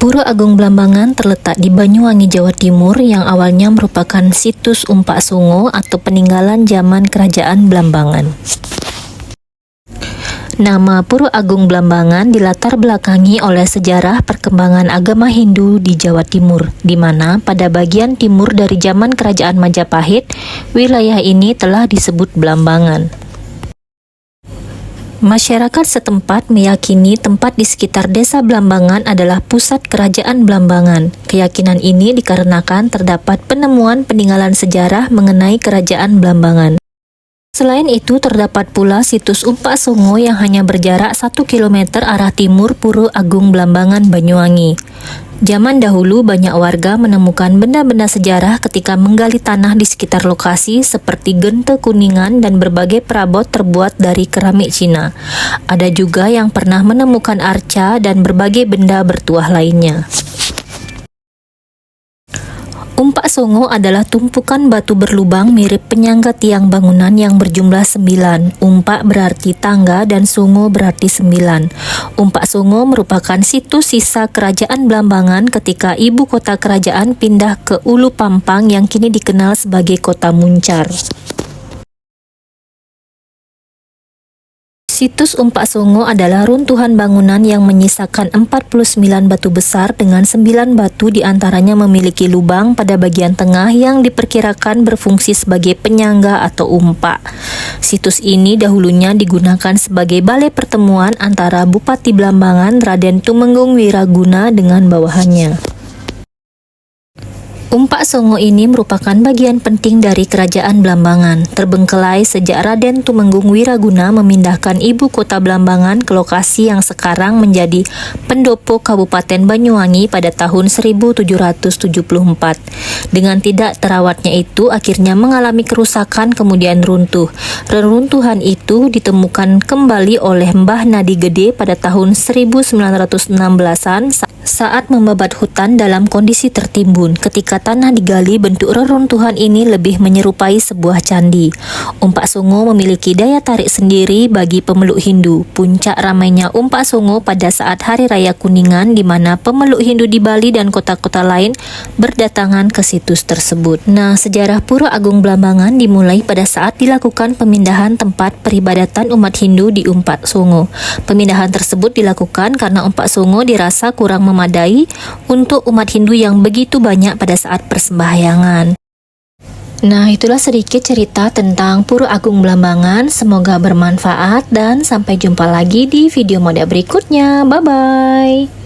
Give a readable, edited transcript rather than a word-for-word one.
Pura Agung Blambangan terletak di Banyuwangi, Jawa Timur yang awalnya merupakan situs Umpak Songo atau peninggalan zaman Kerajaan Blambangan. Nama Pura Agung Blambangan dilatar belakangi oleh sejarah perkembangan agama Hindu di Jawa Timur, di mana pada bagian timur dari zaman Kerajaan Majapahit, wilayah ini telah disebut Blambangan. Masyarakat setempat meyakini tempat di sekitar desa Blambangan adalah pusat kerajaan Blambangan. Keyakinan ini dikarenakan terdapat penemuan peninggalan sejarah mengenai kerajaan Blambangan. Selain itu, terdapat pula situs Umpak Songo yang hanya berjarak 1 km arah timur Pura Agung Blambangan, Banyuwangi. Zaman dahulu banyak warga menemukan benda-benda sejarah ketika menggali tanah di sekitar lokasi seperti gente kuningan dan berbagai perabot terbuat dari keramik Cina. Ada juga yang pernah menemukan arca dan berbagai benda bertuah lainnya. Umpak Songo adalah tumpukan batu berlubang mirip penyangga tiang bangunan yang berjumlah 9. Umpak berarti tangga dan Songo berarti 9. Umpak Songo merupakan situs sisa kerajaan Blambangan ketika ibu kota kerajaan pindah ke Ulu Pampang yang kini dikenal sebagai Kota Muncar. Situs Umpak Songo adalah runtuhan bangunan yang menyisakan 49 batu besar dengan 9 batu diantaranya memiliki lubang pada bagian tengah yang diperkirakan berfungsi sebagai penyangga atau umpak. Situs ini dahulunya digunakan sebagai balai pertemuan antara Bupati Blambangan Raden Tumenggung Wiraguna dengan bawahannya. Umpak Songo ini merupakan bagian penting dari kerajaan Blambangan, terbengkelai sejak Raden Tumenggung Wiraguna memindahkan ibu kota Blambangan ke lokasi yang sekarang menjadi pendopo Kabupaten Banyuwangi pada tahun 1774. Dengan tidak terawatnya itu akhirnya mengalami kerusakan kemudian runtuh. Reruntuhan itu ditemukan kembali oleh Mbah Nadi Gede pada tahun 1916-an saat membabat hutan dalam kondisi tertimbun. Ketika tanah digali, bentuk reruntuhan ini lebih menyerupai sebuah candi. Umpak Songo memiliki daya tarik sendiri bagi pemeluk Hindu. Puncak ramainya Umpak Songo pada saat Hari Raya Kuningan, di mana pemeluk Hindu di Bali dan kota-kota lain berdatangan ke situs tersebut. Nah, sejarah Pura Agung Blambangan dimulai pada saat dilakukan pemindahan tempat peribadatan umat Hindu di Umpak Songo. Pemindahan tersebut dilakukan karena Umpak Songo dirasa kurang memadai untuk umat Hindu yang begitu banyak pada saat persembahyangan. Nah, itulah sedikit cerita tentang Pura Agung Blambangan. Semoga bermanfaat dan sampai jumpa lagi di video mode berikutnya. Bye-bye.